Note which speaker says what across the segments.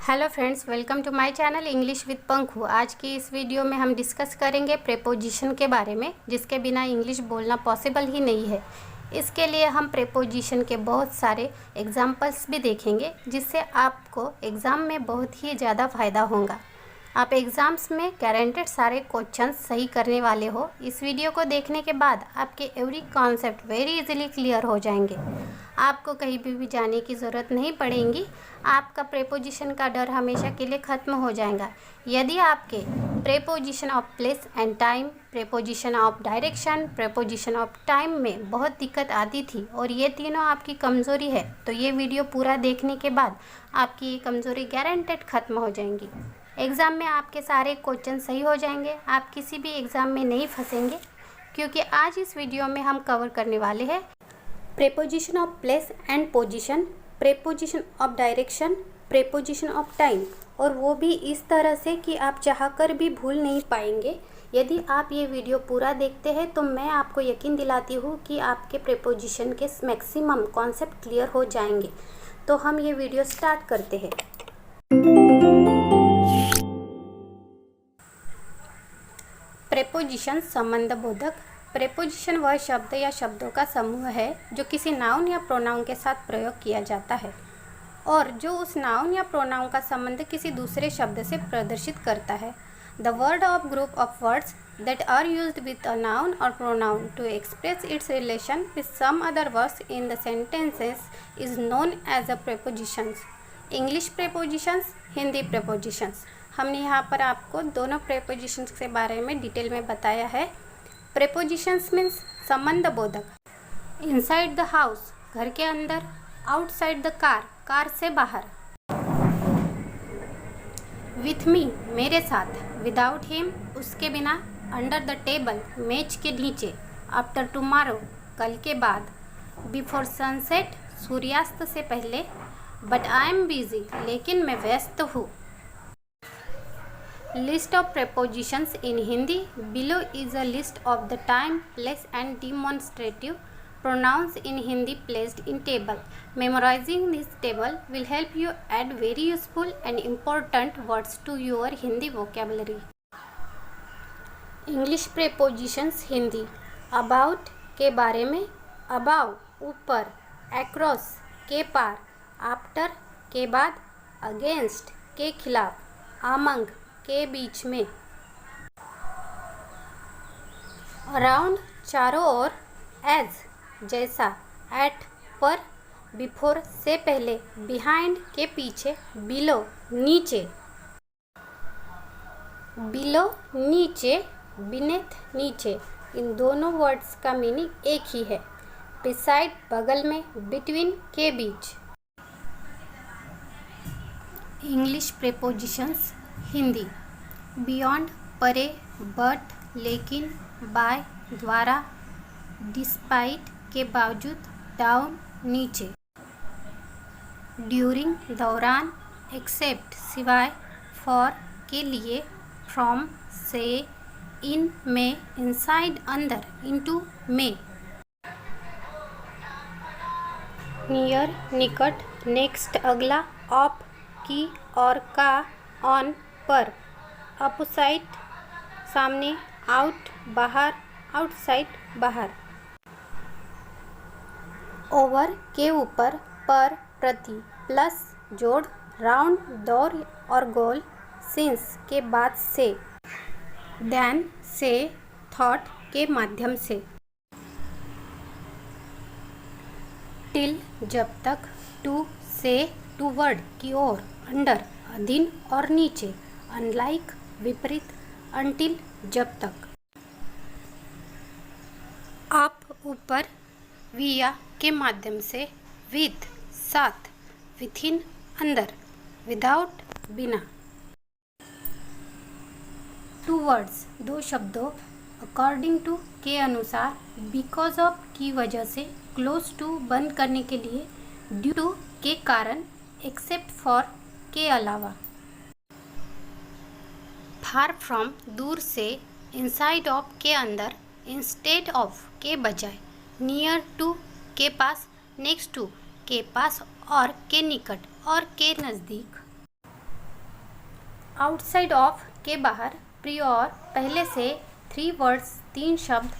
Speaker 1: Hello friends, welcome to my channel English with Pankhu. आज की इस वीडियो में हम डिस्कस करेंगे प्रेपोजिशन के बारे में, जिसके बिना इंग्लिश बोलना पॉसिबल ही नहीं है। इसके लिए हम प्रेपोजिशन के बहुत सारे एग्जाम्पल्स भी देखेंगे, जिससे आपको एग्ज़ाम में बहुत ही ज़्यादा फ़ायदा होगा। आप एग्ज़ाम्स में गारंटेड सारे क्वेश्चंस सही करने वाले हो। इस वीडियो को देखने के बाद आपके every concept very easily clear हो जाएंगे। आपको कहीं भी जाने की ज़रूरत नहीं पड़ेगी। आपका प्रेपोजिशन का डर हमेशा के लिए ख़त्म हो जाएगा। यदि आपके preposition of place and time, preposition of direction, preposition of time में बहुत दिक्कत आती थी और ये तीनों आपकी कमज़ोरी है, तो ये वीडियो पूरा देखने के बाद आपकी ये कमज़ोरी गारंटेड ख़त्म हो जाएंगी। एग्ज़ाम में आपके सारे क्वेश्चन सही हो जाएंगे। आप किसी भी एग्ज़ाम में नहीं फंसेंगे, क्योंकि आज इस वीडियो में हम कवर करने वाले हैं preposition of place and position, preposition of direction, preposition of time, और वो भी इस तरह से कि आप चाहकर भी भूल नहीं पाएंगे। यदि आप ये वीडियो पूरा देखते हैं तो मैं आपको यकीन दिलाती हूँ कि आपके प्रेपोजिशन के मैक्सिमम कॉन्सेप्ट क्लियर हो जाएंगे। तो हम ये वीडियो स्टार्ट करते हैं। प्रेपोजिशन संबंध बोधक। प्रेपोजिशन वह शब्द या शब्दों का समूह है जो किसी नाउन या प्रोनाउन के साथ प्रयोग किया जाता है और जो उस नाउन या प्रोनाउन का संबंध किसी दूसरे शब्द से प्रदर्शित करता है। The word of group of words that are used with a noun और pronoun to express its relation with some other words in the sentences is known as a prepositions. English prepositions, Hindi prepositions. हमने यहाँ पर आपको दोनों prepositions के बारे में detail में बताया है। प्रेपोजिशंस मीन्स संबंध बोधक। इनसाइड द हाउस, घर के अंदर। आउटसाइड द कार, कार से बाहर। विथ मी, मेरे साथ। विदाउट हिम, उसके बिना। अंडर द टेबल, मेज के नीचे। आफ्टर टुमारो, कल के बाद। बिफोर सनसेट, सूर्यास्त से पहले। बट आई एम बिजी, लेकिन मैं व्यस्त हूँ। List of prepositions in Hindi. Below is a list of the time, place and demonstrative pronouns in Hindi placed in table. Memorizing this table will help you add very useful and important words to your Hindi vocabulary. English prepositions Hindi. About, के बारे में। Above, ऊपर। Across, के पार। After, के बाद। Against, के खिलाफ। Among, के बीच में। अराउंड, चारों ओर। एज, जैसा। एट, पर। बिफोर, से पहले। बिहाइंड, के पीछे। बिलो, नीचे। बिलो, नीचे। बीनेथ, नीचे। इन दोनों वर्ड्स का मीनिंग एक ही है। बिसाइड, बगल में। बिटवीन, के बीच। English prepositions Hindi. बियॉन्ड, परे। बट, लेकिन। बाय, द्वारा। डिस्पाइट, के बावजूद। डाउन, नीचे। ड्यूरिंग, दौरान। एक्सेप्ट, सिवाय। फॉर, के लिए। फ्रॉम, से। इन, में। इनसाइड, अंदर। इनटू, में। नियर, निकट। नेक्स्ट, अगला। ऑफ, की और का। ऑन, पर। अपोसाइड, सामने। आउट, बाहर। आउटसाइड, बाहर। ओवर, के ऊपर। पर, प्रति। प्लस, जोड़। राउंड, दौर और गोल। सिंस, के बाद से। देन, से। थॉट, के माध्यम से। टिल, जब तक। टू, से। टूवर्ड, की ओर। अंडर, अधीन और नीचे। अनलाइक, विपरीत। अंटिल, जब तक। आप, ऊपर। विया, के माध्यम से। विथ, साथ। विथिन, अंदर। विदाउट, बिना। टू वर्ड्स, दो शब्दों। अकॉर्डिंग टू, के अनुसार। बिकॉज ऑफ, की वजह से। क्लोज टू, बंद करने के लिए। ड्यू टू, के कारण। एक्सेप्ट फॉर, के अलावा। फार फ्रॉम, दूर से। इनसाइड ऑफ, के अंदर। इंस्टेड ऑफ, के बजाय। नियर टू, के पास। नेक्स्ट टू, के पास और के निकट और के नज़दीक। आउटसाइड ऑफ के बाहर, प्रियोर पहले से 3 वर्ड्स 3 शब्द,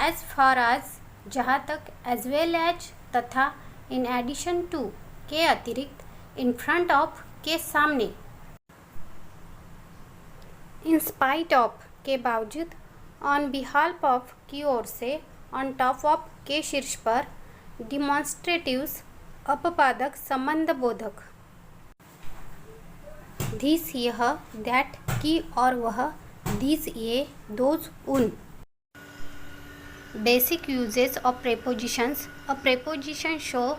Speaker 1: एज फार एज जहाँ तक, एज वेल एज तथा, इन एडिशन टू के अतिरिक्त, इन फ्रंट ऑफ के सामने, इन स्पाइट ऑफ के बावजूद, ऑन बिहाल्फ ऑफ की ओर से, ऑन टॉप ऑफ के शीर्ष पर, डिमॉन्स्ट्रेटिव्स अपवादक संबंध बोधक, दिस यह, दैट की और वह, दिस ये, दोज उन. Basic uses of prepositions. A preposition show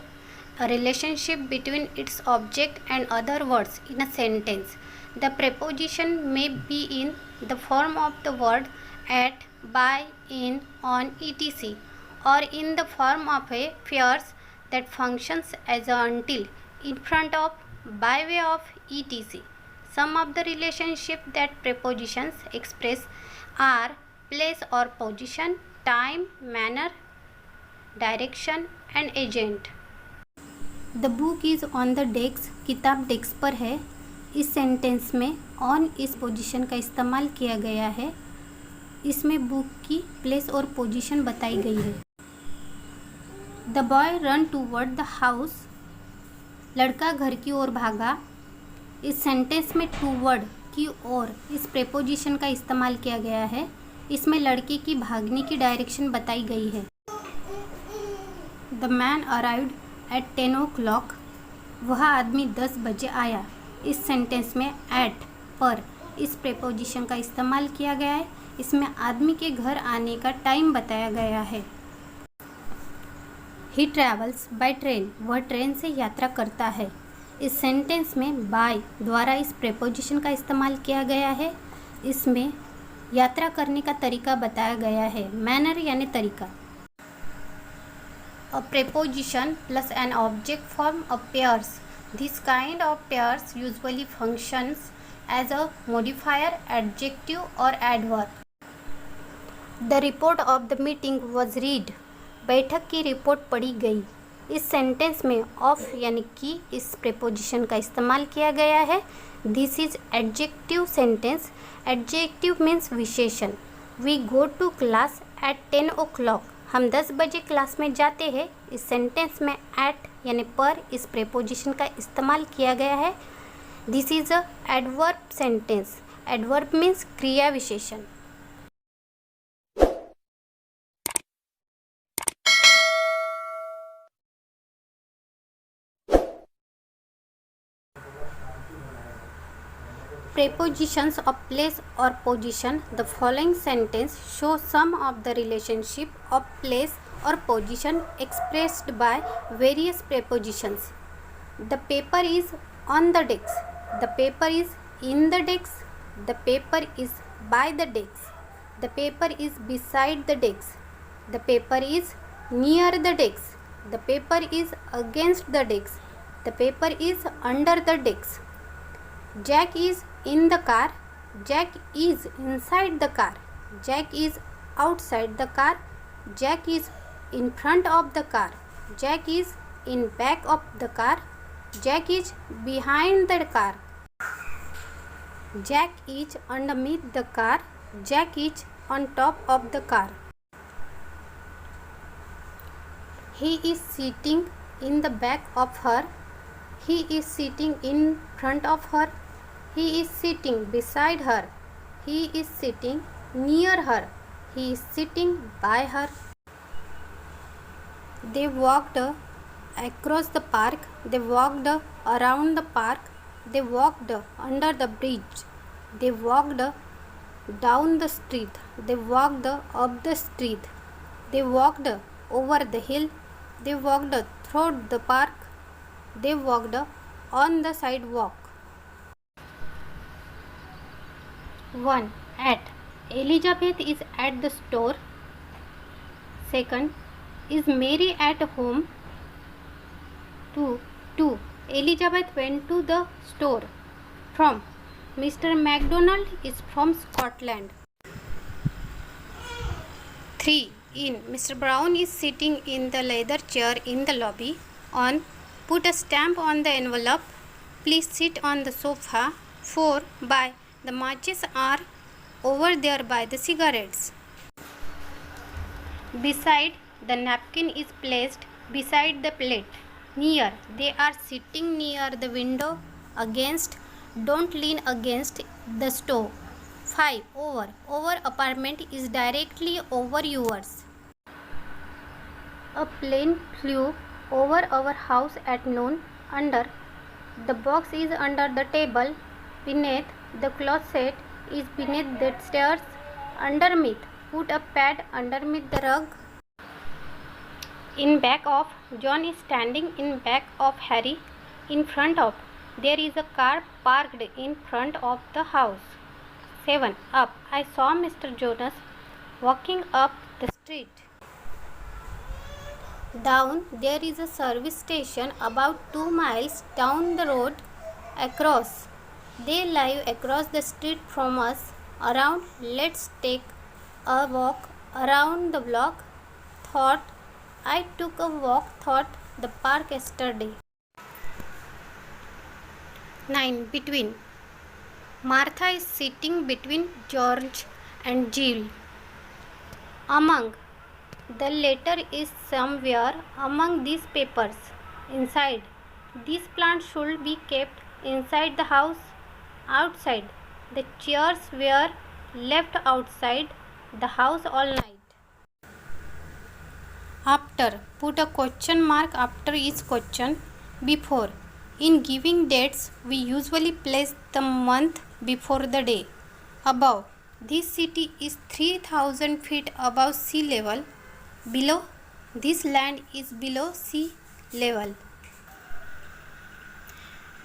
Speaker 1: a relationship between its object and other words in a sentence. The preposition may be in the form of the word at, by, in, on, etc. or in the form of a phrase that functions as a until, in front of, by way of, etc. Some of the relationships that prepositions express are place or position, time, manner, direction and agent. The book is on the desk. किताब desk पर है. इस sentence में on इस position का इस्तेमाल किया गया है. इसमें बुक की प्लेस और पोजीशन बताई गई है. The boy ran toward the house. लड़का घर की ओर भागा. इस सेंटेंस में toward की ओर इस प्रेपोजिशन का इस्तेमाल किया गया है. इसमें लड़के की भागने की डायरेक्शन बताई गई है. The man arrived at 10 o'clock. वह आदमी 10 बजे आया. इस सेंटेंस में एट, पर इस प्रेपोजिशन का इस्तेमाल किया गया है. इसमें आदमी के घर आने का टाइम बताया गया है. ही ट्रैवल्स बाय ट्रेन. वह ट्रेन से यात्रा करता है. इस सेंटेंस में बाय द्वारा इस प्रेपोजिशन का इस्तेमाल किया गया है. इसमें यात्रा करने का तरीका बताया गया है. मैनर यानी तरीका. A preposition plus an object form a pairs. This kind of pairs usually functions as a modifier, adjective और adverb. The report of the meeting was read. बैठक की रिपोर्ट पढ़ी गई. इस सेंटेंस में ऑफ यानी कि इस प्रेपोजिशन का इस्तेमाल किया गया है. This is adjective sentence. Adjective means विशेषण. We go to class at 10 o'clock. हम 10 बजे क्लास में जाते हैं. इस सेंटेंस में एट यानी पर इस प्रेपोजिशन का इस्तेमाल किया गया है. This is a adverb sentence. Adverb means क्रिया विशेषण. Prepositions of place or position. The following sentence show some of the relationship of place or position expressed by various prepositions. The paper is on the desk. The paper is in the desk. The paper is by the desk. The paper is beside the desk. The paper is near the desk. The paper is against the desk. The paper is under the desk. Jack is in the car. Jack is inside the car. Jack is outside the car. Jack is in front of the car. Jack is in back of the car. Jack is behind the car. Jack is underneath the car. Jack is on top of the car. He is sitting in the back of her. He is sitting in front of her. He is sitting beside her. He is sitting near her. He is sitting by her. They walked across the park. They walked around the park. They walked under the bridge. They walked down the street. They walked up the street. They walked over the hill. They walked through the park. They walked on the sidewalk. 1. At. Elizabeth is at the store. 2. Is Mary at home? 2. Elizabeth went to the store. From. Mr. MacDonald is from Scotland. 3. In. Mr. Brown is sitting in the leather chair in the lobby. On. Put a stamp on the envelope. Please sit on the sofa. 4. By the matches are over there by the cigarettes. Beside the napkin is placed beside the plate. Near. They are sitting near the window. Against. Don't lean against the stove. 5. Over. Our apartment is directly over yours. A plane flew over our house at noon. Under. The box is under the table. Beneath. The closet is beneath the stairs. Underneath. Put a pad underneath the rug. In back of. John is standing in back of Harry. In front of. There is a car parked in front of the house. 7. Up. I saw Mr. Jonas walking up the street. Down. There is a service station about 2 miles down the road. Across. They live across the street from us. Around. Let's take a walk around the block. Thought. I took a walk thought the park yesterday. 9. Between. Martha is sitting between George and Jill. Among. The letter is somewhere among these papers. Inside. These plants should be kept inside the house. Outside. The chairs were left outside the house all night. After. Put a question mark after each question. Before. In giving dates, we usually place the month before the day. Above. This city is 3,000 feet above sea level. Below. This land is below sea level.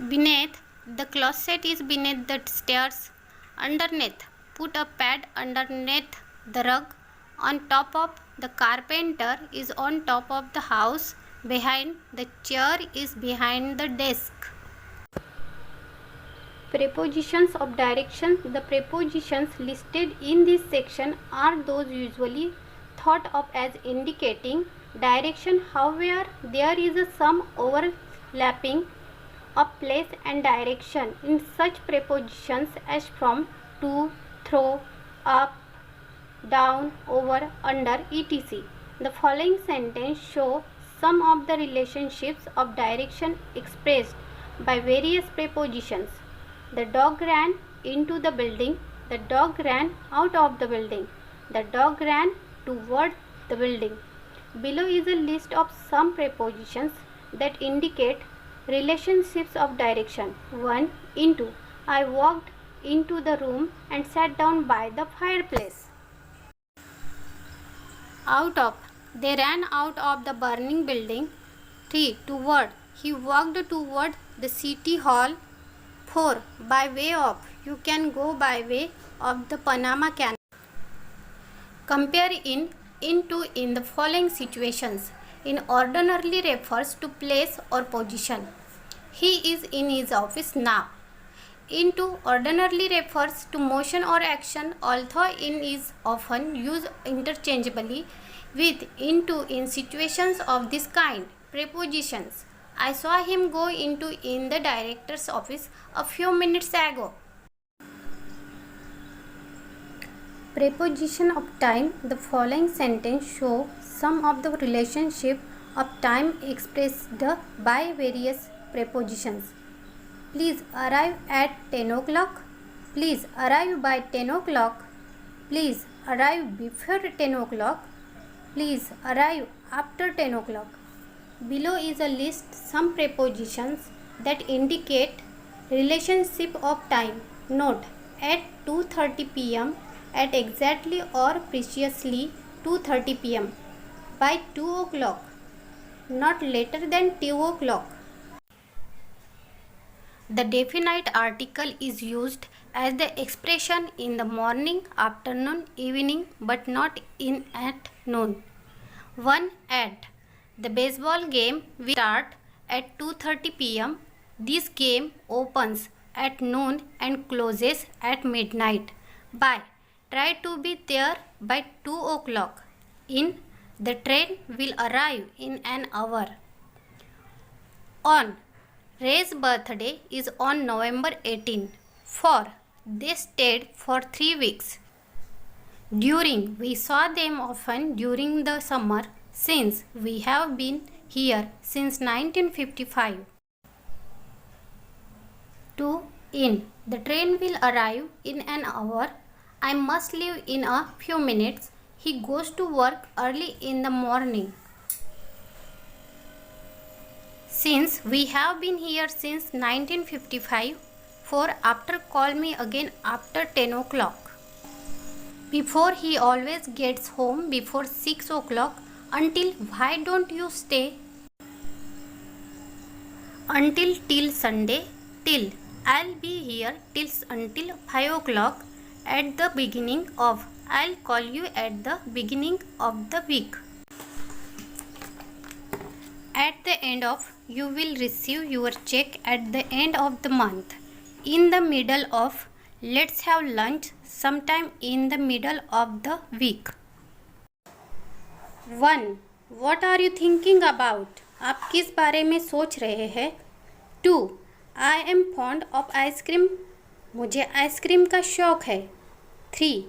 Speaker 1: Beneath. The closet is beneath the stairs. Underneath. Put a pad underneath the rug. On top of. The carpenter is on top of the house. Behind. The chair is behind the desk. Prepositions of direction. The prepositions listed in this section are those usually thought of as indicating direction. However, there is some overlapping of place and direction in such prepositions as from, to, through, up, down, over, under, etc. The following sentence show some of the relationships of direction expressed by various prepositions. The dog ran into the building. The dog ran out of the building. The dog ran toward the building. Below is a list of some prepositions that indicate relationships of direction. 1. Into. I walked into the room and sat down by the fireplace. Out of. They ran out of the burning building. 3. Toward. He walked toward the city hall. 4. By way of. You can go by way of the Panama Canal. Compare in, into in the following situations. In ordinarily refers to place or position. He is in his office now. Into ordinarily refers to motion or action, although in is often used interchangeably with into in situations of this kind. Prepositions. I saw him go into in the director's office a few minutes ago. Preposition of time. The following sentence show some of the relationship of time expressed by various prepositions. Please arrive at 10 o'clock. Please arrive by 10 o'clock. Please arrive before 10 o'clock. Please arrive after 10 o'clock. Below is a list some prepositions that indicate relationship of time. Note. At 2:30 p.m. At exactly or preciously 2:30 p.m. By 2 o'clock. Not later than 2 o'clock. The definite article is used as the expression in the morning, afternoon, evening, but not in at noon. 1. At. The baseball game will start at 2:30 p.m. This game opens at noon and closes at midnight. By. Try to be there by 2 o'clock. In. The train will arrive in an hour. On. Ray's birthday is on November 18. for they stayed for 3 weeks. During, we saw them often during the summer since we have been here since 1955. 2. In, the train will arrive in an hour. I must leave in a few minutes. He goes to work early in the morning. Since we have been here since 1955. 4. After, call me again after 10 o'clock. Before, he always gets home before 6 o'clock. Until, why don't you stay? Until, till Sunday. Till, I'll be here until 5 o'clock. At the beginning of, I'll call you at the beginning of the week. At the end of, you will receive your check at the end of the month. In the middle of, let's have lunch sometime in the middle of the week. 1. What are you thinking about? आप किस बारे में सोच रहे हैं? 2. I am fond of ice cream. मुझे ice cream का शौक है. 3.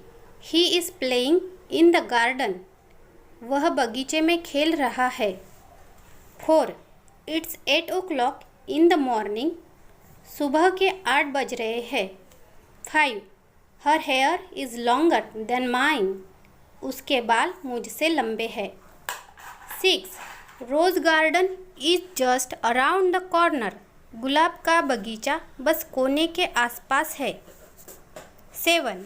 Speaker 1: He is playing in the garden. वह बगीचे में खेल रहा है. 4. It's 8 o'clock in the morning. सुबह के 8 बज रहे हैं. 5. Her hair is longer than mine. उसके बाल मुझसे लंबे हैं. 6. Rose garden is just around the corner. गुलाब का बगीचा बस कोने के आसपास है. 7.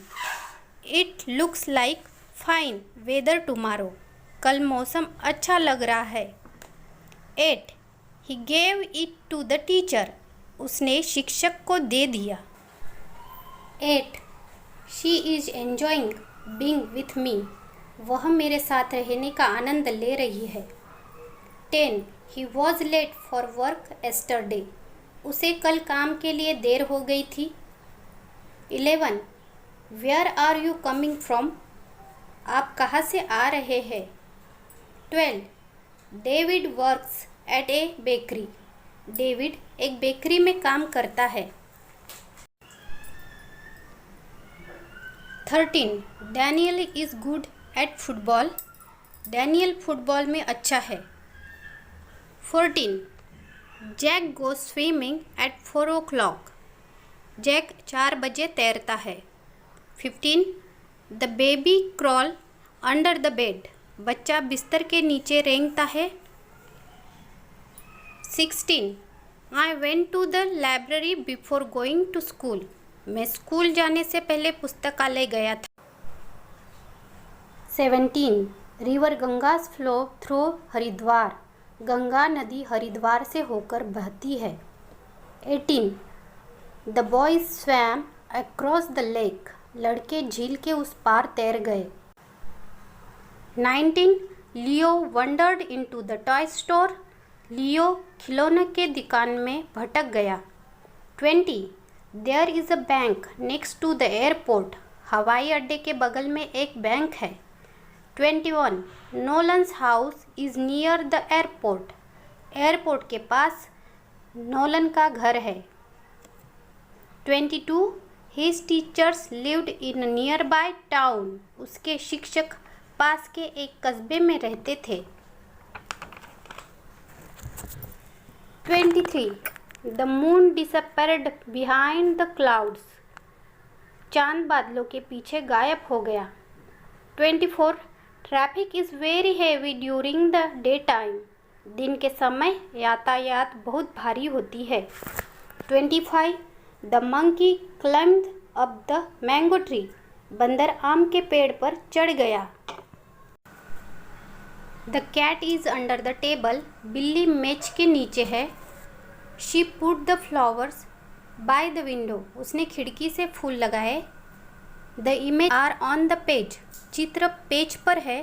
Speaker 1: It looks like fine weather tomorrow. कल मौसम अच्छा लग रहा है. 8. He gave it to the teacher. उसने शिक्षक को दे दिया. 8. She is enjoying being with me. वह मेरे साथ रहने का आनंद ले रही है. 10. He was late for work yesterday. उसे कल काम के लिए देर हो गई थी. 11. Where are you coming from? आप कहाँ से आ रहे हैं? 12. David works at a bakery. David एक बेकरी में काम करता है. 13. Daniel is good at football. Daniel football में अच्छा है. 14. Jack goes swimming at 4 o'clock. Jack 4 बजे तैरता है. 15. The baby crawl under the bed. बच्चा बिस्तर के नीचे रेंगता है. 16. I went to the library before going to school. मैं स्कूल जाने से पहले पुस्तकालय गया था. 17. River Gangas flow through Haridwar. Ganga नदी हरिद्वार से होकर बहती है. 18. The boys swam across the lake. लड़के झील के उस पार तैर गए. 19. Leo wandered into the toy store. लियो खिलौने के दुकान में भटक गया. 20. There is a bank next to the airport. हवाई अड्डे के बगल में एक बैंक है. 21. Nolan's house is near the airport. Airport के पास नोलन का घर है. 22. His teachers lived in a nearby town. उसके शिक्षक पास के एक कस्बे में रहते थे. 23. The moon disappeared behind the clouds. चांद बादलों के पीछे गायब हो गया. 24. Traffic is very heavy during the daytime. दिन के समय यातायात बहुत भारी होती है. 25. The monkey climbed up the mango tree. बंदर आम के पेड़ पर चढ़ गया. The cat is under the table. बिल्ली मेज के नीचे है. She put the flowers by the window. उसने खिड़की से फूल लगाए. The images are on the page. चित्र पेज पर है.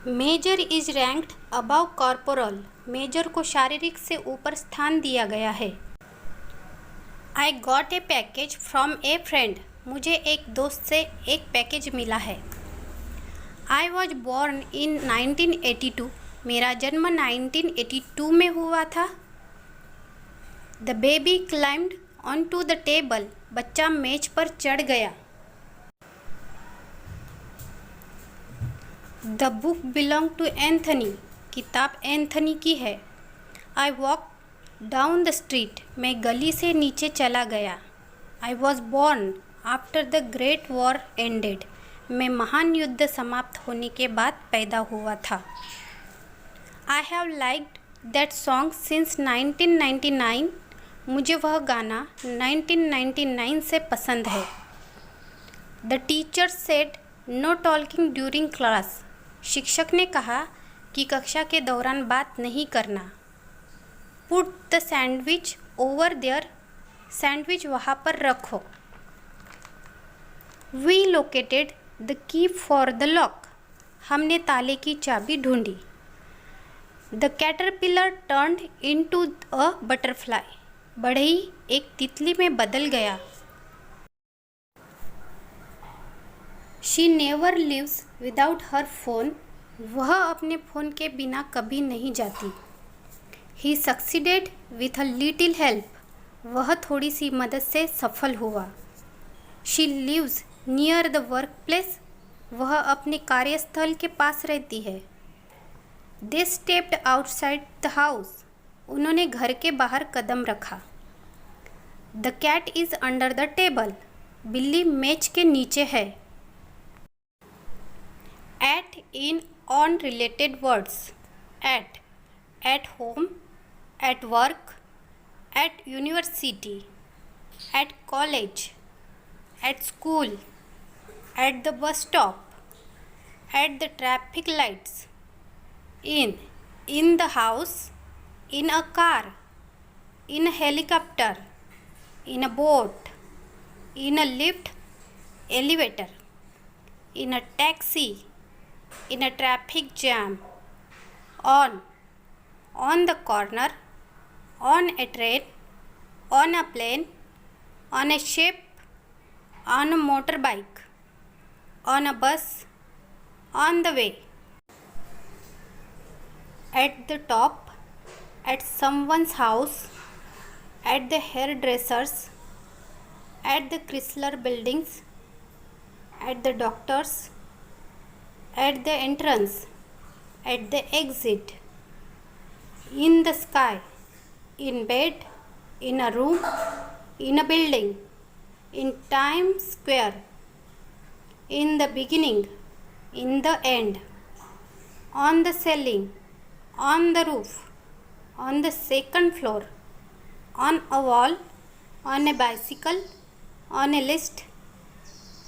Speaker 1: Major is ranked above corporal. Major को शारीरिक से ऊपर स्थान दिया गया है. I got a package from a friend. मुझे एक दोस्त से एक पैकेज मिला है. I was born in 1982. मेरा जन्म 1982 में हुआ था. The baby climbed on to the table, बच्चा मेज पर चढ़ गया। The book belong to Anthony, किताब एंथनी की है। I walk down the street, मैं गली से नीचे चला गया। आई was born after the great war ended, मैं महान युद्ध समाप्त होने के बाद पैदा हुआ था। I have liked that song since 1999, मुझे वह गाना 1999 से पसंद है। The teacher said know talking during class, शिक्षक ने कहा कि कक्षा के दौरान बात नहीं करना। Put the sandwich over there, sandwich वहाँ पर रखो। We located the key for the lock, हमने ताले की चाबी ढूंढी। The caterpillar turned into a butterfly, बढ़ई एक तितली में बदल गया। She never lives without her phone, वह अपने फ़ोन के बिना कभी नहीं जाती। He succeeded with a little help, वह थोड़ी सी मदद से सफल हुआ। She lives near the work place, वह अपने कार्यस्थल के पास रहती है। They stepped outside the house, उन्होंने घर के बाहर कदम रखा। The cat is under the table, बिल्ली मेज के नीचे है। At in on related words, at home, at work, at university, at college, at school, at the bus stop, at the traffic lights, in the house, in a car, in a helicopter, in a boat, in a lift, elevator, in a taxi, in a traffic jam, on the corner, on a train, on a plane, on a ship, on a motorbike, on a bus, on the way, at the top, at someone's house, at the hairdressers, at the Chrysler buildings, at the doctor's, at the entrance, at the exit, in the sky, in bed, in a room, in a building, in Times Square, in the beginning, in the end, on the ceiling, on the roof, on the second floor, on a wall, on a bicycle, on a list,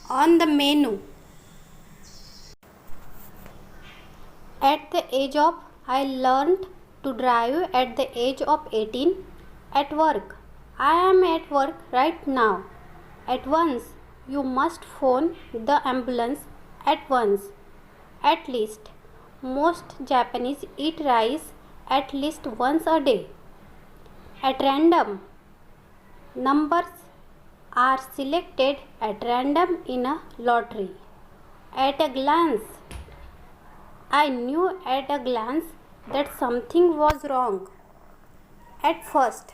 Speaker 1: on the menu. At the age of, I learned to drive at the age of 18. At work, I am at work right now. At once, you must phone the ambulance at once. At least, most Japanese eat rice at least once a day. At random, numbers are selected at random in a lottery. At a glance, I knew at a glance that something was wrong. At first,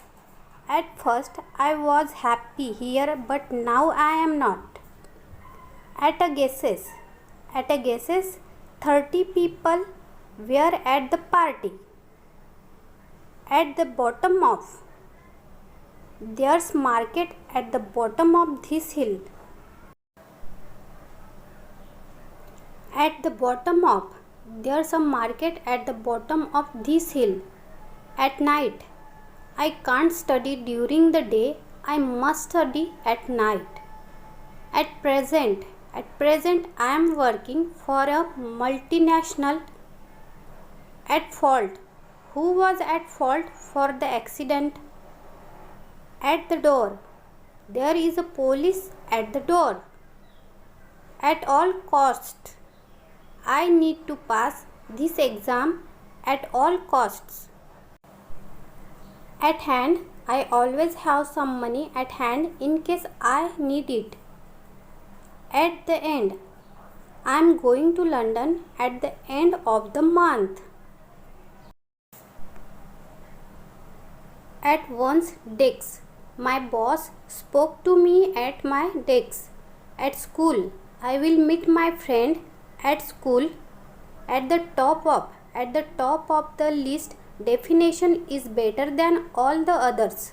Speaker 1: I was happy here, but now I am not. At a guesses, 30 people were at the party. At the bottom of, there's market at the bottom of this hill. At the bottom of, there's a market at the bottom of this hill. At night, I can't study during the day, I must study at night. At present, I am working for a multinational. At fault, who was at fault for the accident? At the door, there is a police at the door. At all costs, I need to pass this exam at all costs. At hand, I always have some money at hand in case I need it. At the end, I am going to London at the end of the month. At one's desk, My boss spoke to me at my desk. At school, I will meet my friend at school. At the top of the list, definition is better than all the others.